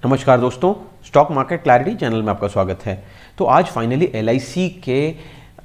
नमस्कार दोस्तों, stock market clarity channel में आपका स्वागत है। तो आज फाइनली एलआईसी के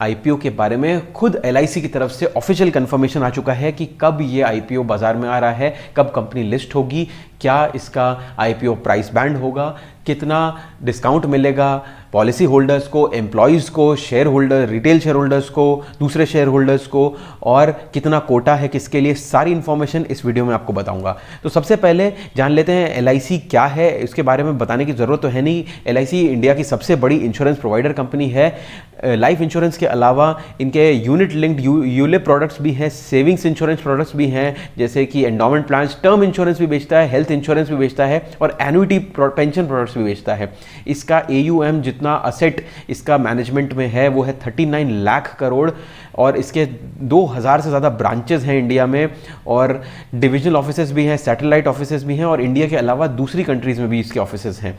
आईपीओ के बारे में खुद एलआईसी की तरफ से ऑफिशियल कंफर्मेशन आ चुका है कि कब ये आईपीओ बाजार में आ रहा है, कब कंपनी लिस्ट होगी, क्या इसका आईपीओ प्राइस बैंड होगा, कितना डिस्काउंट मिलेगा पॉलिसी होल्डर्स को, एम्प्लॉयज़ को, share holder, retail share holders को, दूसरे शेयर होल्डर्स को, और कितना कोटा है किसके लिए, सारी इन्फॉर्मेशन इस वीडियो में आपको बताऊंगा। तो सबसे पहले जान लेते हैं एलआईसी क्या है। इसके बारे में बताने की ज़रूरत तो है नहीं। एलआईसी इंडिया की सबसे बड़ी इंश्योरेंस प्रोवाइडर कंपनी है। लाइफ इंश्योरेंस के अलावा इनके यूनिट लिंक्ड यूलिप प्रोडक्ट्स भी हैं, सेविंग्स इंश्योरेंस प्रोडक्ट्स भी हैं, जैसे कि एंडोमेंट प्लान्स, टर्म इंश्योरेंस भी बेचता है, हेल्थ इंश्योरेंस भी बेचता है और एन्युटी पेंशन प्रोडक्ट्स भी बेचता है। इसका AUM जितना असेट इसका मैनेजमेंट में है वो है 39 लाख करोड़ और इसके 2000 से ज़्यादा ब्रांचेस हैं इंडिया में, और डिविजनल ऑफिसेज भी हैं, सैटेलाइट ऑफिसेज भी हैं, और इंडिया के अलावा दूसरी कंट्रीज़ में भी इसके ऑफिसेज हैं।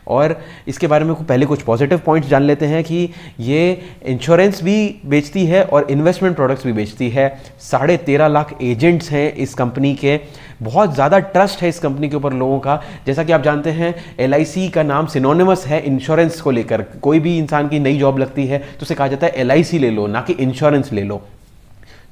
और इसके बारे में पहले कुछ पॉजिटिव पॉइंट्स जान लेते हैं कि ये इंश्योरेंस भी बेचती है और इन्वेस्टमेंट प्रोडक्ट्स भी बेचती है। 13.5 लाख एजेंट्स हैं इस कंपनी के। बहुत ज़्यादा ट्रस्ट है इस कंपनी के ऊपर लोगों का। जैसा कि आप जानते हैं एलआईसी का नाम सिनोनिमस है इंश्योरेंस को लेकर। कोई भी इंसान की नई जॉब लगती है तो उसे कहा जाता है एलआईसी ले लो, ना कि इंश्योरेंस ले लो।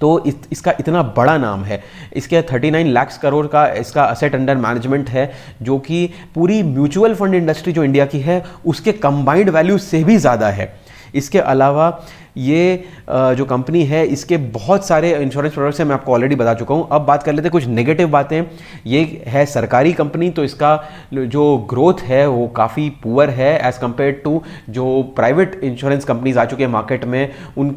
तो इसका इतना बड़ा नाम है। इसके 39 लाख करोड़ का इसका असेट अंडर मैनेजमेंट है, जो कि पूरी म्यूचुअल फंड इंडस्ट्री जो इंडिया की है उसके कंबाइंड वैल्यू से भी ज़्यादा है। इसके अलावा ये जो कंपनी है इसके बहुत सारे इंश्योरेंस प्रोडक्ट्स हैं, मैं आपको ऑलरेडी बता चुका हूँ। अब बात कर लेते हैं कुछ नेगेटिव बातें। ये है सरकारी कंपनी, तो इसका जो ग्रोथ है वो काफ़ी पुअर है एज़ कम्पेयर टू जो प्राइवेट इंश्योरेंस कंपनीज आ चुके हैं मार्केट में, उन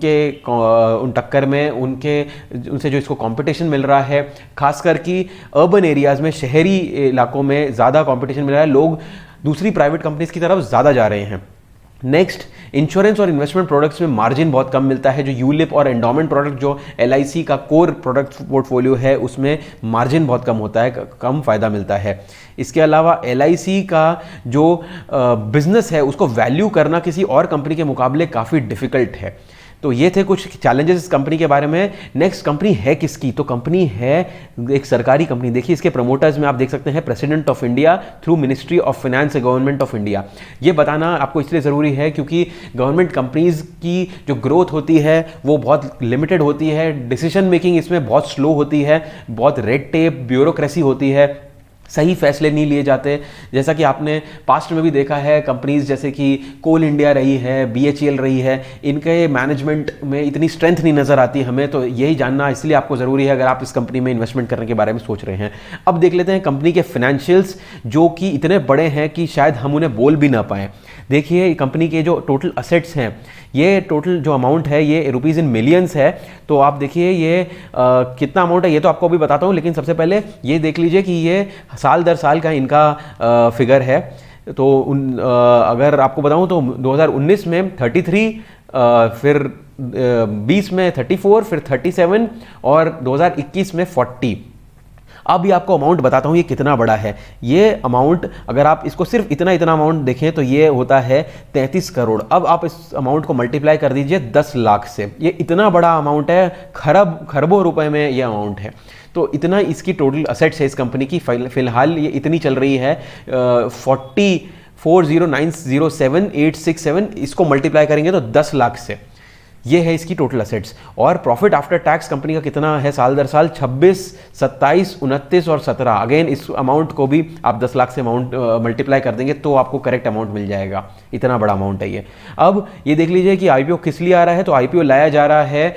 टक्कर में उनसे जो इसको कंपटीशन मिल रहा है, खासकर कि अर्बन एरियाज़ में, शहरी इलाकों में ज़्यादा कंपटीशन मिल रहा है। लोग दूसरी प्राइवेट कंपनीज की तरफ ज़्यादा जा रहे हैं। नेक्स्ट, इंश्योरेंस और इन्वेस्टमेंट प्रोडक्ट्स में मार्जिन बहुत कम मिलता है। जो यूलिप और एंडोमेंट प्रोडक्ट जो एलआईसी का कोर प्रोडक्ट पोर्टफोलियो है उसमें मार्जिन बहुत कम होता है, कम फ़ायदा मिलता है। इसके अलावा एलआईसी का जो बिजनेस है उसको वैल्यू करना किसी और कंपनी के मुकाबले काफ़ी डिफिकल्ट है। तो ये थे कुछ चैलेंजेस इस कंपनी के बारे में। नेक्स्ट, कंपनी है किसकी? तो कंपनी है एक सरकारी कंपनी। देखिए इसके प्रमोटर्स में आप देख सकते हैं president of India through ministry of finance, government of India. ये बताना आपको इसलिए ज़रूरी है क्योंकि गवर्नमेंट कंपनीज की जो ग्रोथ होती है वो बहुत लिमिटेड होती है, डिसीजन मेकिंग इसमें बहुत स्लो होती है, बहुत रेड टेप, ब्यूरोक्रेसी होती है, सही फैसले नहीं लिए जाते। जैसा कि आपने पास्ट में भी देखा है, कंपनीज जैसे कि कोल इंडिया रही है, BHEL रही है, इनके मैनेजमेंट में इतनी स्ट्रेंथ नहीं नज़र आती हमें। तो यही जानना इसलिए आपको ज़रूरी है अगर आप इस कंपनी में इन्वेस्टमेंट करने के बारे में सोच रहे हैं। अब देख लेते हैं कंपनी के फाइनेंशियल्स, जो कि इतने बड़े हैं कि शायद हम उन्हें बोल भी ना पाएँ। देखिए कंपनी के जो टोटल असेट्स हैं, ये टोटल जो अमाउंट है ये रुपीज़ इन मिलियंस है। तो आप देखिए ये कितना अमाउंट है ये तो आपको अभी बताता हूँ, लेकिन सबसे पहले ये देख लीजिए कि ये साल दर साल का इनका फिगर है। तो अगर आपको बताऊँ तो 2019 में 33, फिर 20 में 34, फिर 37 और 2021 में 40। अब ये आपको अमाउंट बताता हूँ ये कितना बड़ा है। ये अमाउंट अगर आप इसको सिर्फ इतना अमाउंट देखें तो ये होता है 33 करोड़। अब आप इस अमाउंट को मल्टीप्लाई कर दीजिए 10 लाख से। ये इतना बड़ा अमाउंट है, खरबों रुपए में ये अमाउंट है। तो इतना इसकी टोटल असेट्स है इस कंपनी की। फिलहाल ये इतनी चल रही है 40,907,867। इसको मल्टीप्लाई करेंगे तो 10 लाख से। ये है इसकी टोटल असेट्स। और प्रॉफिट आफ्टर टैक्स कंपनी का कितना है साल दर साल? 26, 27, 29 और 17। अगेन इस अमाउंट को भी आप 10 लाख से अमाउंट मल्टीप्लाई कर देंगे तो आपको करेक्ट अमाउंट मिल जाएगा। इतना बड़ा अमाउंट है ये। अब ये देख लीजिए कि आईपीओ किस लिए आ रहा है। तो आईपीओ लाया जा रहा है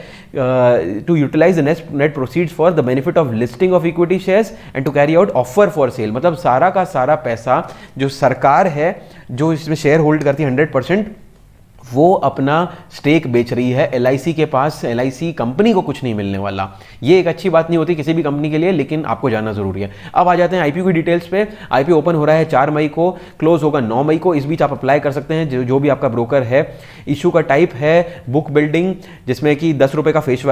to utilise the net proceeds for the benefit of listing of equity shares and to carry out offer for sale. मतलब सारा का सारा पैसा जो सरकार है, जो इसमें शेयर होल्ड करती है 100%, वो अपना स्टेक बेच रही है एलआईसी के पास। एलआईसी कंपनी को कुछ नहीं मिलने वाला। ये एक अच्छी बात नहीं होती किसी भी कंपनी के लिए, लेकिन आपको जानना जरूरी है। अब आ जाते हैं आईपीओ की डिटेल्स पे। आईपीओ ओपन हो रहा है 4 मई को, क्लोज होगा 9 मई को। इस बीच आप अप्लाई कर सकते हैं जो भी आपका ब्रोकर है। इशू का टाइप है बुक बिल्डिंग, जिसमें कि 10 रुपये का फेस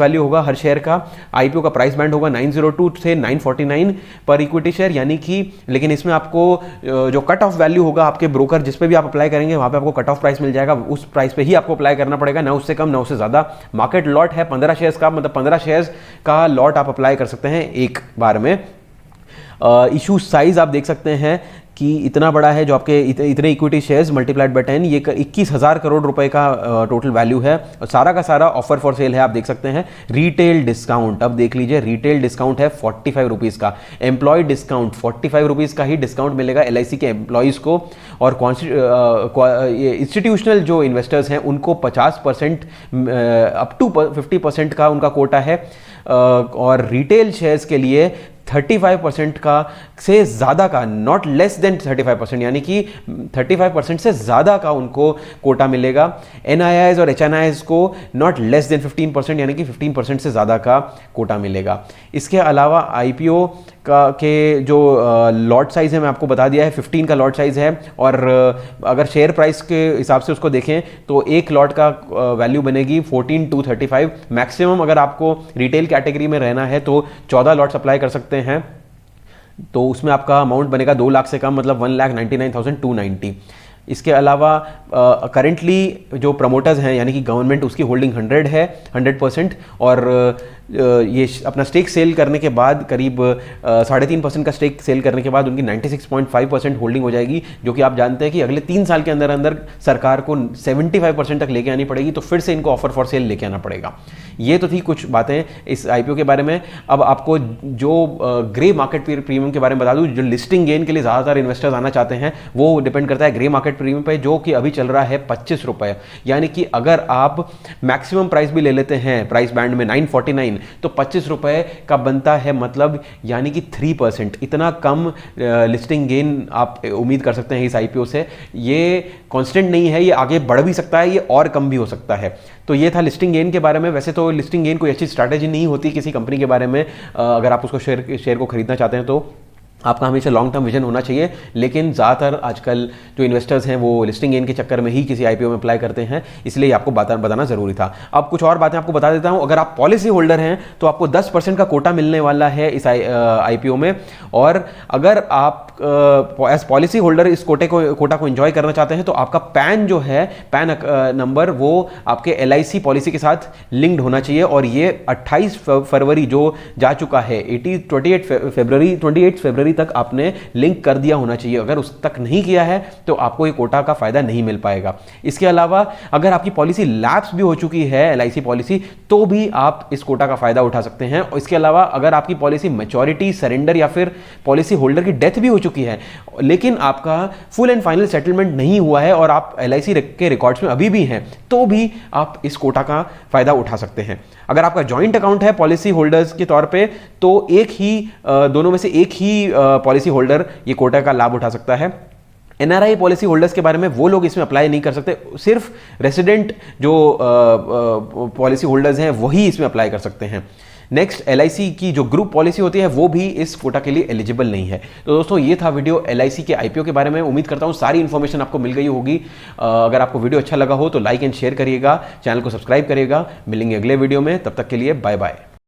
वैल्यू होगा हर शेयर का। आईपीओ का प्राइस बैंड होगा 902 से 949 पर इक्विटी शेयर, यानी कि, लेकिन इसमें आपको जो कट ऑफ वैल्यू होगा आपके ब्रोकर जिस पे भी आप अप्लाई करेंगे वहाँ पे आपको कट ऑफ प्राइस मिल जाएगा। उस प्राइस पे ही आपको अप्लाई करना पड़ेगा, ना उससे कम ना उससे ज़्यादा। मार्केट लॉट है 15 शेयर्स का, मतलब 15 शेयर्स का लॉट आप अप्लाई कर सकते हैं एक बार में। इशू साइज आप देख सकते हैं कि इतना बड़ा है, जो आपके इतने इक्विटी शेयर्स मल्टीप्लाइड बाय 10, ये 21,000 करोड़ रुपए का टोटल वैल्यू है और सारा का सारा ऑफर फॉर सेल है। आप देख सकते हैं रिटेल डिस्काउंट, अब देख लीजिए रिटेल डिस्काउंट है 45 रुपीज़ का, एम्प्लॉय डिस्काउंट 45 रुपीज़ का ही डिस्काउंट मिलेगा LIC के एम्प्लॉयज़ को, और इंस्टीट्यूशनल जो इन्वेस्टर्स हैं उनको 50% अप टू 50% का उनका कोटा है, और रिटेल शेयर्स के लिए 35% का से ज़्यादा का, नॉट लेस देन 35%, यानी कि 35% से ज़्यादा का उनको कोटा मिलेगा। NIIs और HNIs को नॉट लेस देन 15%, यानी कि 15% से ज़्यादा का कोटा मिलेगा। इसके अलावा IPO के जो लॉट साइज़ है मैं आपको बता दिया है, 15 का लॉट साइज़ है, और अगर शेयर प्राइस के हिसाब से उसको देखें तो एक लॉट का वैल्यू बनेगी 14,235। मैक्सिमम अगर आपको रिटेल कैटेगरी में रहना है तो 14 लॉट्स अप्लाई कर सकते हैं, तो उसमें आपका अमाउंट बनेगा 2 लाख से कम, मतलब 1,99,290। इसके अलावा करेंटली जो प्रमोटर्स हैं यानी कि गवर्नमेंट, उसकी होल्डिंग 100% और ये अपना स्टेक सेल करने के बाद करीब 3.5% का स्टेक सेल करने के बाद उनकी 96.5% होल्डिंग हो जाएगी, जो कि आप जानते हैं कि अगले 3 साल के अंदर अंदर सरकार को 75% तक लेके आनी पड़ेगी, तो फिर से इनको ऑफर फॉर सेल लेके आना पड़ेगा। ये तो थी कुछ बातें इस IPO के बारे में। अब आपको जो ग्रे मार्केट प्रीमियम के बारे में बता दूं, जो लिस्टिंग गेन के लिए ज़्यादातर इन्वेस्टर्स आना चाहते हैं, वो डिपेंड करता है ग्रे मार्केट प्रीमियम पे, जो कि अभी चल रहा है 25 रुपये। यानी कि अगर आप मैक्सिमम प्राइस भी ले लेते हैं प्राइस बैंड में 949, तो 25 रुपये का बनता है, मतलब यानी कि 3%। इतना कम लिस्टिंग गेन आप उम्मीद कर सकते हैं इस IPO से। ये कांस्टेंट नहीं है, ये आगे बढ़ भी सकता है, ये और कम भी हो सकता है। तो ये था लिस्टिंग गेन के बारे में। वैसे तो लिस्टिंग गेन कोई अच्छी स्ट्रैटेजी नहीं होती किसी कंपनी के बारे में, अगर आप उसको शेयर को खरीदना चाहते हैं तो आपका हमेशा लॉन्ग टर्म विजन होना चाहिए, लेकिन ज़्यादातर आजकल जो इन्वेस्टर्स हैं वो लिस्टिंग गेन के चक्कर में ही किसी IPO में अप्लाई करते हैं, इसलिए आपको बताना ज़रूरी था। अब कुछ और बातें आपको बता देता हूं। अगर आप पॉलिसी होल्डर हैं तो आपको 10% का कोटा मिलने वाला है इस IPO में, और अगर आप एज पॉलिसी होल्डर इस कोटा को एंजॉय करना चाहते हैं तो आपका पैन जो है, पैन नंबर, वो आपके LIC पॉलिसी के साथ लिंक्ड होना चाहिए, और ये 28 फरवरी जो जा चुका है, 28 फरवरी तक आपने लिंक कर दिया होना चाहिए। अगर उस तक नहीं किया है तो आपको ये कोटा का फायदा नहीं मिल पाएगा। इसके अलावा अगर आपकी पॉलिसी लैप्स भी हो चुकी है, LIC पॉलिसी, तो भी आप इस कोटा का फायदा उठा सकते हैं। और इसके अलावा अगर आपकी पॉलिसी मैच्योरिटी, सरेंडर या फिर पॉलिसी होल्डर की डेथ भी हो चुकी है, लेकिन आपका फुल एंड फाइनल सेटलमेंट नहीं हुआ है और आप LIC के रिकॉर्ड्स में अभी भी हैं, तो भी आप इस कोटा का फायदा उठा सकते हैं। अगर आपका जॉइंट अकाउंट है पॉलिसी होल्डर्स के तौर पे, तो दोनों में से एक ही पॉलिसी होल्डर ये कोटा का लाभ उठा सकता है। NRI पॉलिसी होल्डर्स के बारे में, वो लोग इसमें अप्लाई नहीं कर सकते, सिर्फ रेसिडेंट जो पॉलिसी होल्डर्स हैं वही इसमें अप्लाई कर सकते हैं। नेक्स्ट, LIC की जो ग्रुप पॉलिसी होती है वो भी इस कोटा के लिए एलिजिबल नहीं है। तो दोस्तों ये था वीडियो LIC के IPO के बारे में। उम्मीद करता हूँ सारी इन्फॉर्मेशन आपको मिल गई होगी। अगर आपको वीडियो अच्छा लगा हो तो लाइक एंड शेयर करिएगा, चैनल को सब्सक्राइब करिएगा। मिलेंगे अगले वीडियो में, तब तक के लिए बाय बाय।